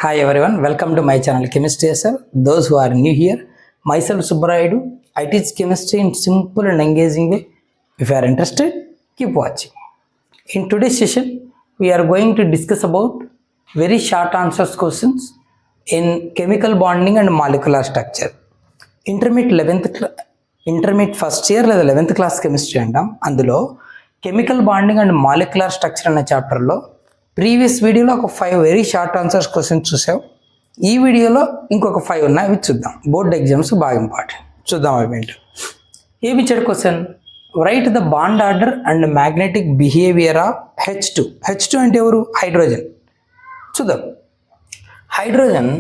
Hi everyone, welcome to my channel Chemistry SR. Those who are new here, myself Subbarayudu. I teach chemistry in simple and engaging way. If you are interested, keep watching. In today's session, we are going to discuss about very short answers questions in chemical bonding and molecular structure. Intermediate first year లేదా 11th class chemistry అంటాం. అందులో chemical bonding and molecular structure అనే చాప్టర్లో previous వీడియోలో ఒక 5 very short answers questions చూసాం. ఈ వీడియోలో ఇంకొక 5 ఉన్నాయి, అవి చూద్దాం. బోర్డ్ ఎగ్జామ్స్ బాగా ఇంపార్టెంట్. చూద్దాం అవి ఏంటో. ఏమి ఇచ్చాడు question? Write the bond order and magnetic behaviour of H2. H2 అంటే ఎవరు? హైడ్రోజన్. చూద్దాం. హైడ్రోజన్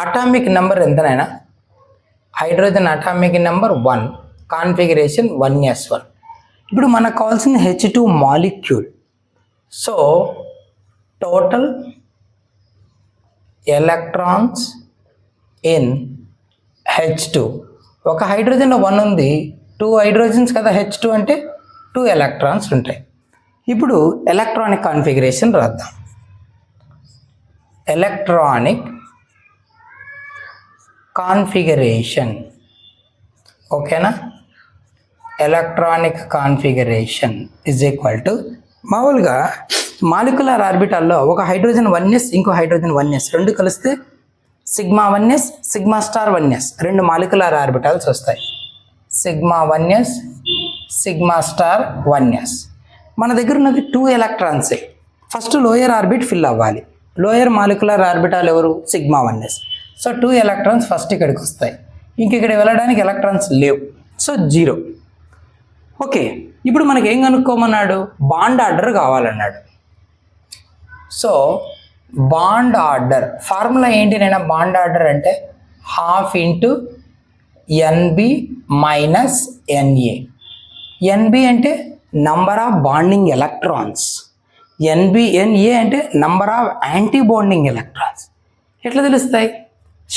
అటామిక్ నెంబర్ ఎంతనైనా? Hydrogen atomic number 1, configuration 1s1. ఇప్పుడు మనకు కావాల్సింది H2 molecule. So total electrons in H2. ఒక హైడ్రోజన్లో 1 ఉంది, 2 హైడ్రోజన్స్ కదా H2 అంటే 2 ఎలక్ట్రాన్స్ ఉంటాయి. ఇప్పుడు ఎలక్ట్రానిక్ కాన్ఫిగరేషన్ రాద్దాం. ఎలక్ట్రానిక్ కాన్ఫిగరేషన్, ఓకేనా? Electronic configuration is equal to, మామూలుగా మాలిక్యులర్ ఆర్బిటాల్లో ఒక హైడ్రోజన్ 1s ఇంకో హైడ్రోజన్ 1s రెండు కలిస్తే sigma 1s sigma star 1s 2 molecular orbitals వస్తాయి. Sigma 1s sigma star 1s. మన దగ్గర ఉన్నది 2 ఎలక్ట్రాన్సే. ఫస్ట్ లోయర్ ఆర్బిట్ ఫిల్ అవ్వాలి. లోయర్ మాలిక్యులర్ ఆర్బిటాల్ ఎవరు? Sigma 1s. So 2 electrons first ఇక్కడికి వస్తాయి. ఇంక ఇక్కడ వెళ్ళడానికి ఎలక్ట్రాన్స్ లేవు, సో 0. ఓకే, ఇప్పుడు మనకి ఏం కనుక్కోమన్నాడు? బాండ్ ఆర్డర్ కావాలన్నాడు. సో బాండ్ ఆర్డర్ ఫార్ములా ఏంటి? నేను బాండ్ ఆర్డర్ అంటే ½ into NB minus NA. NB అంటే number of bonding electrons, NA అంటే number of antibonding electrons. ఎట్లా తెలుస్తాయి?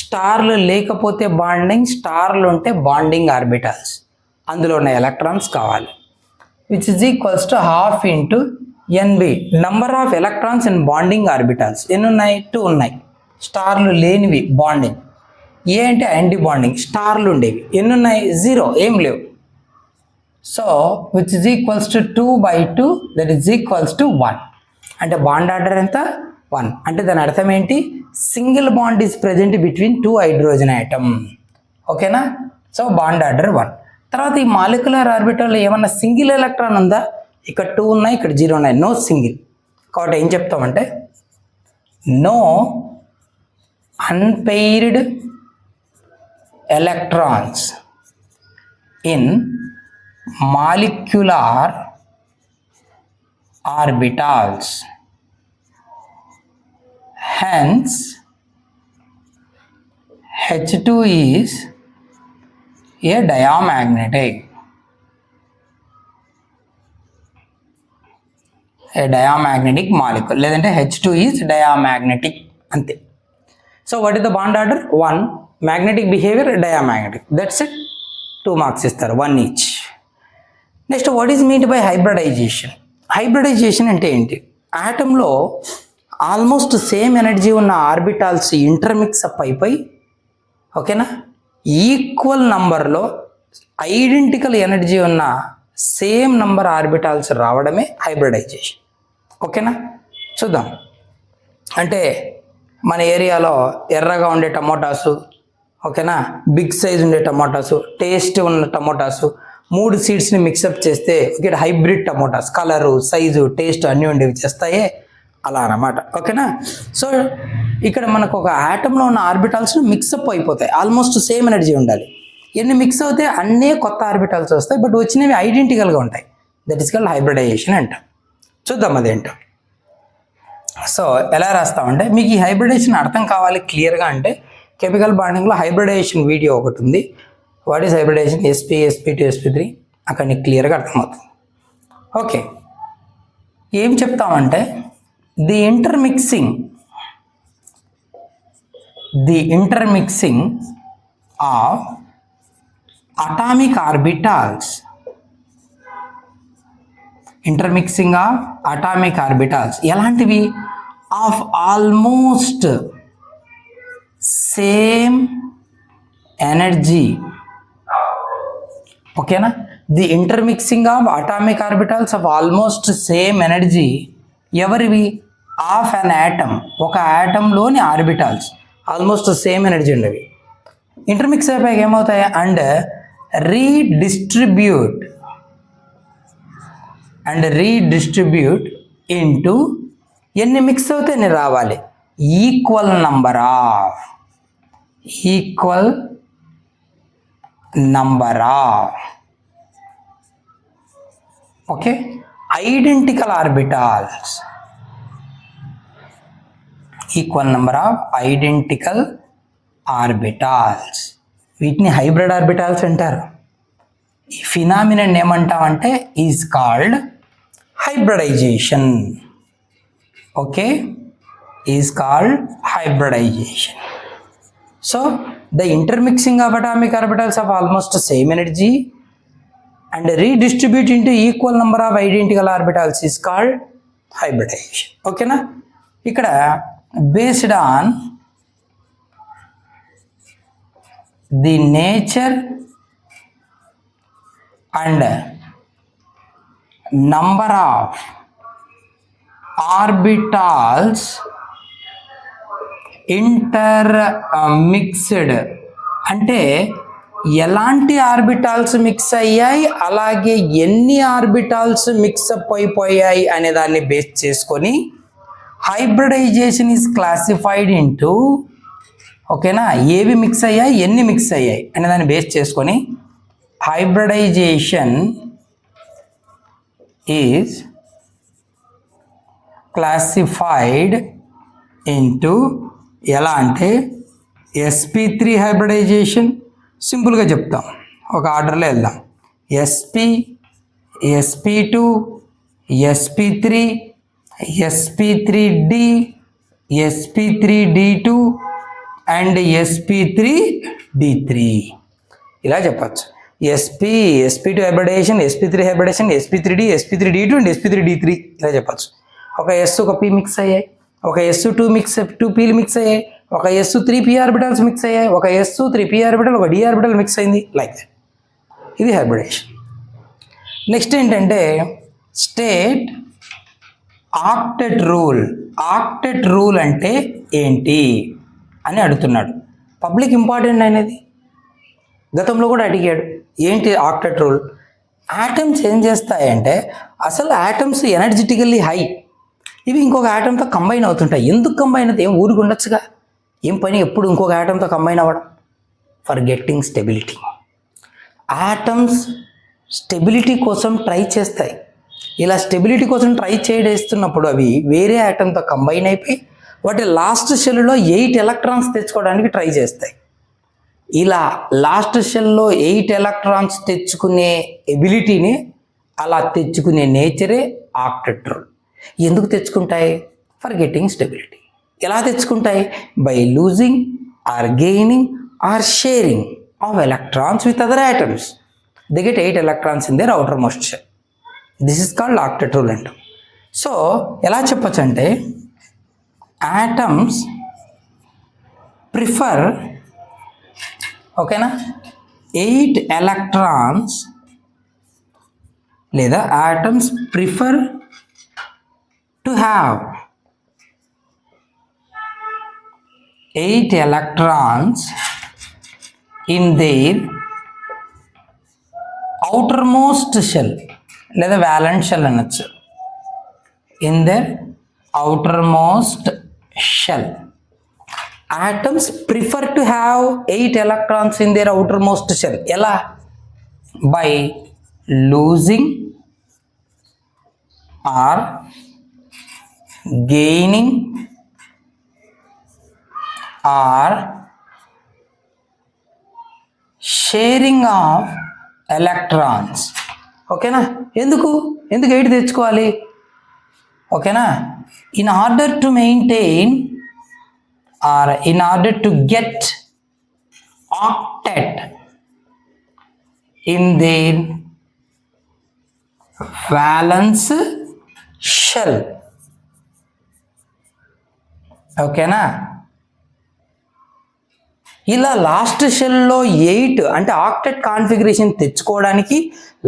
స్టార్లు లేకపోతే బాండింగ్, స్టార్లు ఉంటే బాండింగ్ ఆర్బిటాల్స్, అందులో ఉన్న ఎలక్ట్రాన్స్ కావాలి. Which is equals to ½ into NB, number of electrons in bonding orbitals. ఎన్ని ఉన్నాయి? 2 ఉన్నాయి. స్టార్లు లేనివి బాండింగ్. ఏ అంటే యాంటీ బాండింగ్, స్టార్లు ఉండేవి. ఎన్ని ఉన్నాయి? 0, ఏం లేవు. So which is equals to 2/2, that is equals to 1. అంటే బాండ్ ఆర్డర్ ఎంత? 1. అంటే దాని అర్థం ఏంటి? Single bond is present between 2 hydrogen atom, ఓకేనా? So bond order 1. తర్వాత ఈ మాలిక్యులర్ ఆర్బిటల్లో ఏమన్నా సింగిల్ ఎలక్ట్రాన్ ఉందా? ఇక్కడ 2 ఉన్నాయి, ఇక్కడ 0 ఉన్నాయి, నో సింగిల్. కాబట్టి ఏం చెప్తామంటే no unpaired electrons in molecular orbitals, hence H2 is a diamagnetic. A diamagnetic molecule, లేదంటే H2 is diamagnetic అంతే. So what is the bond order? 1, magnetic behaviour diamagnetic. That's it. 2 marks ఇస్తారు, 1 each. Next, what is mean by hybridization? Hybridization అంటే ఏంటి? ఆటంలో almost same energy ఉన్న orbitals intermix up అయిపోయి, ఓకేనా, equal నంబర్లో ఐడెంటికల్ ఎనర్జీ ఉన్న సేమ్ నంబర్ ఆర్బిటాల్స్ రావడమే హైబ్రిడైజేషన్, ఓకేనా? చూద్దాం. అంటే మన ఏరియాలో ఎర్రగా ఉండే టమోటాసు, ఓకేనా, బిగ్ సైజ్ ఉండే టమోటాసు, టేస్ట్ ఉన్న టమోటాసు, 3 సీడ్స్ని మిక్సప్ చేస్తే ఇక్కడ hybrid tomatoes, colour, size, taste అన్నీ ఉండేవి చేస్తాయే, అలా అన్నమాట, ఓకేనా? సో ఇక్కడ మనకు ఒక ఆటంలో ఉన్న ఆర్బిటాల్స్ మిక్సప్ అయిపోతాయి. ఆల్మోస్ట్ సేమ్ ఎనర్జీ ఉండాలి. ఎన్ని మిక్స్ అవుతాయి? అన్నీ కొత్త ఆర్బిటాల్స్ వస్తాయి, బట్ వచ్చినవి ఐడెంటికల్గా ఉంటాయి. దట్ ఈస్ కాల్డ్ హైబ్రిడైజేషన్ అంటాం. చూద్దాం అదేంటో. సో ఎలా రాస్తామంటే, మీకు ఈ హైబ్రిడైజేషన్ అర్థం కావాలి క్లియర్గా అంటే కెమికల్ బాండింగ్లో హైబ్రిడైజేషన్ వీడియో ఒకటి ఉంది. What is hybridisation? sp sp2 sp3, అక్కడ నీకు క్లియర్గా అర్థమవుతుంది. ఓకే, ఏం చెప్తామంటే the intermixing of atomic orbitals, ఎలాంటివి? Of almost same energy. ఓకేనా? The intermixing of atomic orbitals of almost same energy. ఎవరివి? ఆఫ్ అన్ యాటమ్, ఒక యాటంలోని ఆర్బిటాల్స్ ఆల్మోస్ట్ సేమ్ ఎనర్జీ ఉండేవి. ఇంటర్మిక్స్ అయిపోయాక ఏమవుతాయి? అండ్ రీడిస్ట్రిబ్యూట్ ఇంటూ ఎన్ని మిక్స్ అవుతే ఎన్ని రావాలి? Equal number of okay identical orbitals. Equal number of identical orbitals. వీటిని హైబ్రిడ్ ఆర్బిటాల్స్ అంటారు. ఈ ఫినామినన్ ఏమంటామంటే is called hybridisation. Okay, is called hybridisation. So the intermixing of atomic orbitals of almost same energy and redistribute into equal number of identical orbitals is called hybridization. Okay na? ఇక్కడ based on the nature and number of orbitals ఇంటర్మిక్స్డ్ అంటే ఎలాంటి orbitals mix అయ్యాయి, అలాగే ఎన్ని orbitals mix-up అయిపోయాయి అనే దాన్ని base చేసుకొని హైబ్రిడైజేషన్ ఈజ్ క్లాసిఫైడ్ ఇంటూ. ఓకేనా? ఏవి మిక్స్ అయ్యాయి, ఎన్ని మిక్స్ అయ్యాయి అనే దాన్ని బేస్ చేసుకొని హైబ్రిడైజేషన్ ఈజ్ క్లాసిఫైడ్ ఇంటూ ఎలా అంటే sp3 హైబ్రిడైజేషన్. సింపుల్గా చెప్తాం, ఒక ఆర్డర్లో వెళ్దాం. sp2 sp3 sp3d sp3d2 and sp3d3 ఇలా చెప్పచ్చు. sp2 hybridisation, sp3 hybridisation, sp3d sp3d2 and sp3d3 ఇలా చెప్పచ్చు. ఒక s ఒక p మిక్స్ అయ్యాయి, ఒక s2 2 pలు మిక్స్ అయ్యాయి, ఒక s3 p ఆర్బిటల్స్ మిక్స్ అయ్యాయి, ఒక s3 p ఆర్బిటల్ ఒక d ఆర్బిటల్ మిక్స్ అయింది. Like that. ఇది హైబ్రిడేషన్. నెక్స్ట్ ఏంటంటే state octet rule. Octet rule అంటే ఏంటి అని అడుగుతున్నాడు. పబ్లిక్ ఇంపార్టెంట్ అనేది గతంలో కూడా అడిగాడు. ఏంటి ఆక్టెట్ రూల్? ఆటమ్స్ ఏం చేస్తాయంటే, అసలు ఆటమ్స్ ఎనర్జెటికల్లీ హై, ఇవి ఇంకొక ఆటంతో కంబైన్ అవుతుంటాయి. ఎందుకు కంబైన్ అవుతాయి? ఏం ఊరికి ఉండొచ్చుగా, ఏం పని ఎప్పుడు ఇంకొక ఆటంతో కంబైన్ అవ్వడం? For getting stability. Atoms stability కోసం ట్రై చేస్తాయి. ఇలా స్టెబిలిటీ కోసం ట్రై చేస్తున్నప్పుడు అవి వేరే ఆటంతో కంబైన్ అయిపోయి వాటి లాస్ట్ షెల్లో 8 ఎలక్ట్రాన్స్ తెచ్చుకోవడానికి ట్రై చేస్తాయి. ఇలా లాస్ట్ షెల్లో 8 ఎలక్ట్రాన్స్ తెచ్చుకునే ఎబిలిటీని, అలా తెచ్చుకునే నేచరే ఆక్టెట్ రూల్. ఎందుకు తెచ్చుకుంటాయి? For getting stability. ఎలా తెచ్చుకుంటాయి? By losing or gaining or sharing of electrons with other atoms. They get 8 electrons in their outermost shell. This is called octet rule అంటాం. So ఎలా చెప్పచ్చు అంటే, ఆటమ్స్ ప్రిఫర్, ఓకేనా, 8 electrons, లేదా atoms prefer to have 8 electrons in their outermost shell లేదా valence shell అనొచ్చు. in their outermost shell. Atoms prefer to have 8 electrons in their outermost shell. ఎలా? by losing or gaining or sharing of electrons. ఓకేనా? ఎందుకు 8 తెచ్చుకోవాలి? ఓకేనా? in order to maintain or in order to get octet in their valence shell. ఓకేనా? ఇలా last షెల్లో 8 అంటే octet configuration తెచ్చుకోవడానికి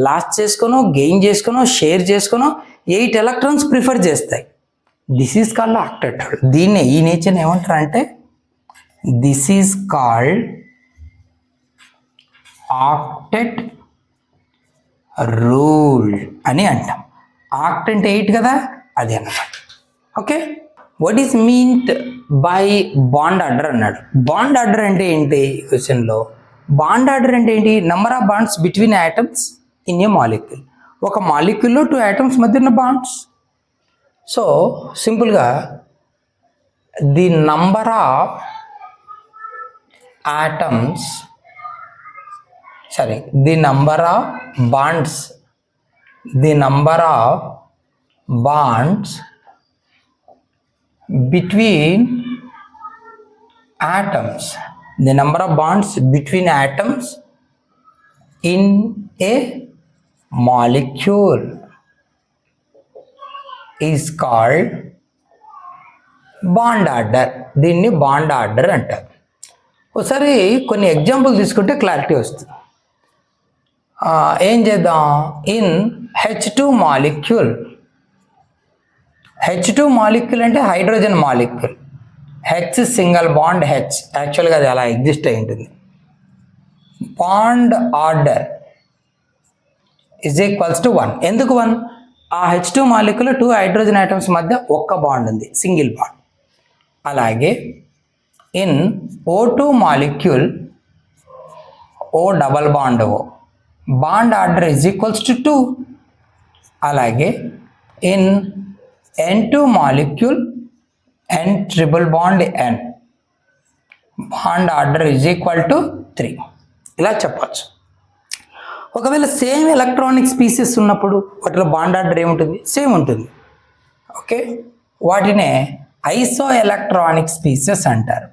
లాస్ట్ చేసుకోనో గెయిన్ చేసుకోనో షేర్ చేసుకోనో 8 ఎలక్ట్రాన్స్ ప్రిఫర్ చేస్తాయి. This is called octet. దీన్నే ఈ నేచర్ని ఏమంటారు అంటే this is called octet rule అని అంటాం. ఆక్ట్ అంటే 8 కదా, అది అన్నమాట. Okay, what is meant by bond order అన్నాడు. బాండ్ ఆర్డర్ అంటే ఏంటి? క్వశ్చన్లో బాండ్ ఆర్డర్ అంటే ఏంటి? Number of bonds between atoms in a molecule. ఒక మాలిక్యూల్లో 2 ఆటమ్స్ మధ్య ఉన్న బాండ్స్. సో సింపుల్గా the number of atoms the number of bonds between atoms, the number of bonds between atoms in a molecule is called bond order. దీన్ని bond order అంటారు. ఒకసారి కొన్ని ఎగ్జాంపుల్ తీసుకుంటే క్లారిటీ వస్తుంది. ఏం చేద్దాం? In H2 molecule. H2 molecule అంటే hydrogen molecule. H single bond H, యాక్చువల్గా అది అలా ఎగ్జిస్ట్ అయి ఉంటుంది. Bond order is equals to 1. ఎందుకు 1? ఆ H2 మాలిక్యూల్ 2 హైడ్రోజన్ ఐటమ్స్ మధ్య ఒక్క బాండ్ ఉంది, సింగిల్ బాండ్. అలాగే in O2 molecule O double bond O, bond order is equals to 2. అలాగే in N2 molecule N triple bond N, bond order is equal to 3. ఇలా చెప్పచ్చు. ఒకవేళ same electronic species ఉన్నప్పుడు వాటిలో బాండ్ ఆర్డర్ ఏముంటుంది? సేమ్ ఉంటుంది. ఓకే, వాటినే ఐసో ఎలక్ట్రానిక్ స్పీసెస్ అంటారు.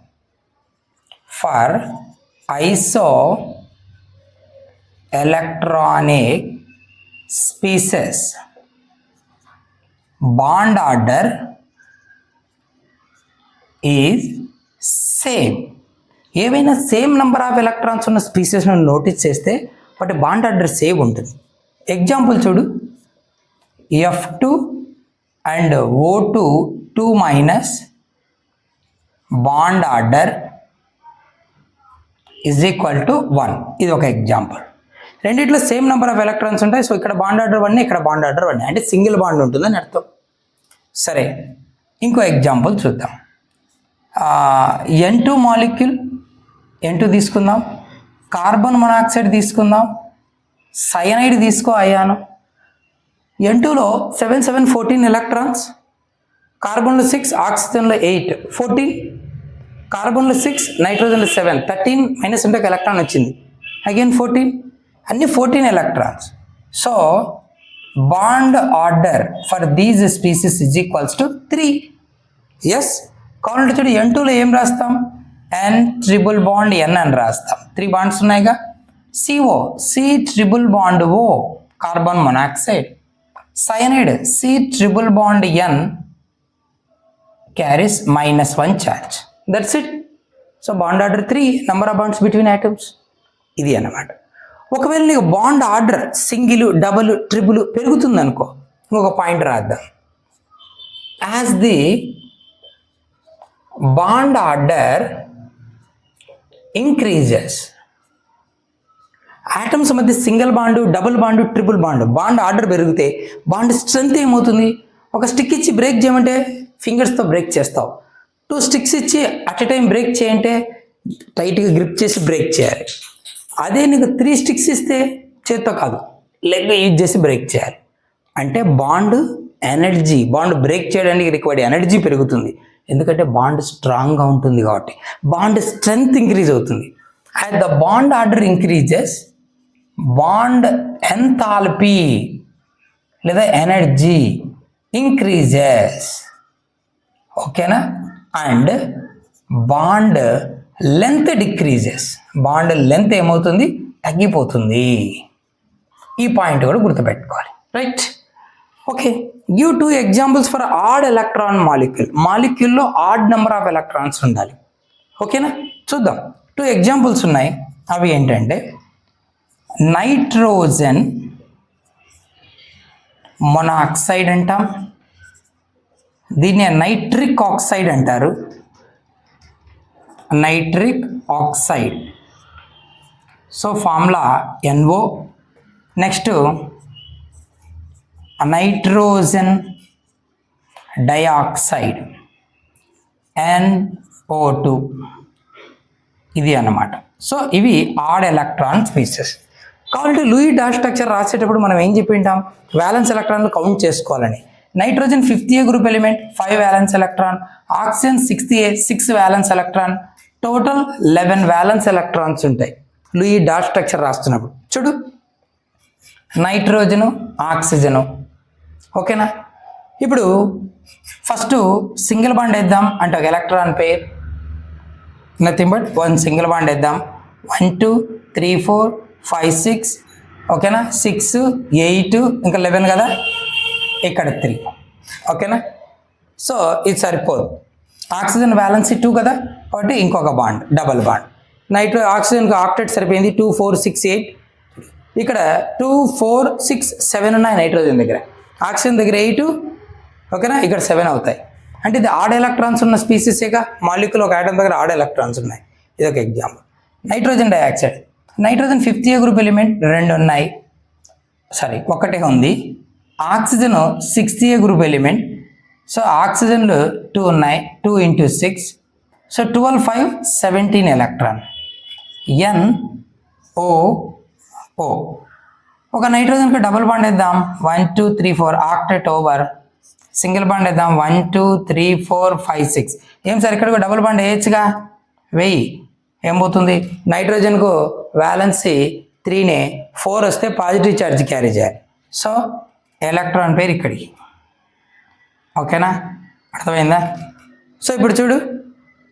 For iso electronic species bond order is same. ఏవైనా సేమ్ నెంబర్ ఆఫ్ ఎలక్ట్రాన్స్ ఉన్న స్పీసెస్ను నోటీస్ చేస్తే వాటి బాండ్ ఆర్డర్ సేమ్ ఉంటుంది. ఎగ్జాంపుల్ చూడు, F2 and O2 2- bond order is equal to 1. ఇది ఒక ఎగ్జాంపుల్. రెండిట్లో సేమ్ నెంబర్ ఆఫ్ ఎలక్ట్రాన్స్ ఉంటాయి. సో ఇక్కడ బాండ్ ఆర్డర్ 1, ఇక్కడ బాండ్ ఆర్డర్ 1, అంటే సింగిల్ బాండ్ ఉంటుందని అర్థం. సరే, ఇంకో ఎగ్జాంపుల్ చూద్దాం. N2 మాలిక్యూల్, N2 తీసుకుందాం, కార్బన్ మొనాక్సైడ్ తీసుకుందాం, సయనైడ్ తీసుకో అయాను. N2లో 7 7 14 ఎలక్ట్రాన్స్, కార్బన్లో 6, ఆక్సిజన్లో 8 14, కార్బన్లో 6, నైట్రోజన్లో 7 13, మైనస్ ఉంటే ఎలక్ట్రాన్ వచ్చింది, అగైన్ 14, అన్ని 14 electrons. So bond order for these species is equals to 3. Yes, కావాలంటే చూడు, N2లో ఏం రాస్తాం? N ట్రిపుల్ బాండ్ N అని రాస్తాం. 3 బాండ్స్ ఉన్నాయిగా. CO C triple bond O, carbon monoxide. Cyanide C triple bond N carries -1 charge. That's it. So bond order 3, number of bonds between atoms. ఇది అన్నమాట. ఒకవేళ నీకు bond order single, double, triple పెరుగుతుంది అనుకో, ఇంకొక పాయింట్ రాద్దాం. As the bond order increases, atoms మధ్య single bond, double bond, triple bond, bond order పెరిగితే బాండ్ స్ట్రెంత్ ఏమవుతుంది? ఒక స్టిక్ ఇచ్చి బ్రేక్ చేయమంటే ఫింగర్స్తో బ్రేక్ చేస్తావు. 2 స్టిక్స్ ఇచ్చి అట్ ఎ టైం బ్రేక్ చేయంటే టైట్గా గ్రిప్ చేసి బ్రేక్ చేయాలి. అదే నీకు 3 స్టిక్స్ ఇస్తే చేత్తో కాదు, లెగ్ యూజ్ చేసి బ్రేక్ చేయాలి. అంటే బాండ్ ఎనర్జీ, బాండ్ బ్రేక్ చేయడానికి రిక్వైర్డ్ ఎనర్జీ పెరుగుతుంది. ఎందుకంటే బాండ్ స్ట్రాంగ్గా ఉంటుంది కాబట్టి. బాండ్ స్ట్రెంగ్త్ ఇంక్రీజ్ అవుతుంది. As the bond order increases, bond enthalpy లేదా ఎనర్జీ ఇంక్రీజెస్. ఓకేనా? And bond length decreases, bond length ఏమవుతుంది? తగ్గిపోతుంది. ఈ పాయింట్ కూడా గుర్తుపెట్టుకోవాలి. Right? Okay, give 2 examples for odd electron molecule. మాలిక్యూల్లో ఆడ్ నెంబర్ ఆఫ్ ఎలక్ట్రాన్స్ ఉండాలి. ఓకేనా? చూద్దాం. 2 ఎగ్జాంపుల్స్ ఉన్నాయి. అవి ఏంటంటే నైట్రోజన్ మొనాక్సైడ్ అంటాం, దీన్ని నైట్రిక్ ఆక్సైడ్ అంటారు, nitric oxide. So formula NO. Next nitrogen dioxide NO2, ఇది అన్నమాట. సో ఇవి ఆడ్ ఎలక్ట్రాన్ స్పీసెస్. కాబట్టి లూయి డాష్ స్ట్రక్చర్ రాసేటప్పుడు మనం ఏం చెప్పింటాం, వ్యాలెన్స్ ఎలక్ట్రాన్లు కౌంట్ చేసుకోవాలని. Nitrogen 5th A group element 5 valence electron, oxygen 6th A 6 valence electron, total 11 valence electrons ఉంటాయి లూయి డాష్ స్ట్రక్చర్ రాస్తున్నప్పుడు. చూడు, నైట్రోజను, ఆక్సిజను, ఓకేనా. ఇప్పుడు ఫస్ట్ సింగిల్ బాండ్ వేద్దాం అంటే ఒక electron pair, nothing but 1 single bond వేద్దాం. 1 2 3 4 5 6, ఓకేనా. 6 8 ఇంకా 11 కదా, ఇక్కడ 3, ఓకేనా. సో ఇది సరిపోదు, ఆక్సిజన్ వ్యాలెన్సీ 2 కదా, కాబట్టి ఇంకొక బాండ్, డబల్ బాండ్. ఆక్సిజన్కి ఆక్టెట్ సరిపోయింది, 2 4 6 8. ఇక్కడ 2 4 6 7 ఉన్నాయి నైట్రోజన్ దగ్గర, ఆక్సిజన్ దగ్గర 8, ఓకేనా, ఇక్కడ 7 అవుతాయి. అంటే ఇది ఆడ్ ఎలక్ట్రాన్స్ ఉన్న స్పీసీసేగా, మాలిక్యూల్ ఒక ఆటం దగ్గర ఆడ్ ఎలక్ట్రాన్స్ ఉన్నాయి. ఇది ఒక example. Nitrogen dioxide, nitrogen 5th A group element 2 ఉన్నాయి, సారీ ఒకటే ఉంది. Oxygen 6th A group element, so ఆక్సిజన్లు 2 ఉన్నాయి, 2 × 6, సో 12 5 17 ఎలక్ట్రాన్. NO. ఒక నైట్రోజన్కి డబుల్ బాండ్ వేద్దాం, 1 2 3 4 ఆక్టెట్ ఓవర్. సింగిల్ బాండ్ వేద్దాం, 1 2 3 4 5 6. ఏం సార్ ఇక్కడ డబుల్ బాండ్ వేయచ్చుగా, వెయ్యి. ఏం పోతుంది, నైట్రోజన్కు వ్యాలెన్సీ 3నే 4 వస్తే పాజిటివ్ ఛార్జ్ క్యారీ చేయాలి. సో ఎలక్ట్రాన్ పేరు ఇక్కడికి, ఓకేనా, అర్థమైందా. సో ఇప్పుడు చూడు,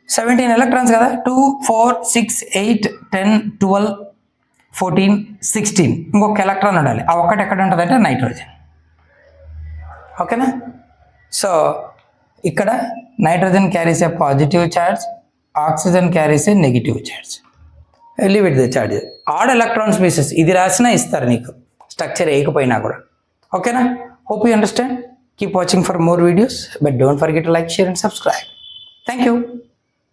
17 ఎలక్ట్రాన్స్ కదా, 2 4 6 8 10 12 14 16, ఇంకొక ఎలక్ట్రాన్ ఉండాలి. ఆ ఒక్కటి ఎక్కడ ఉంటుంది అంటే నైట్రోజన్, ఓకేనా. సో ఇక్కడ nitrogen carries a positive charge, oxygen carries a negative charge. Leave it the charge. Odd electron species ఇది రాసినా ఇస్తారు నీకు, స్ట్రక్చర్ వేయకపోయినా కూడా, ఓకేనా. Hope you understand. Keep watching for more videos, but don't forget to like, share and subscribe. Thank you.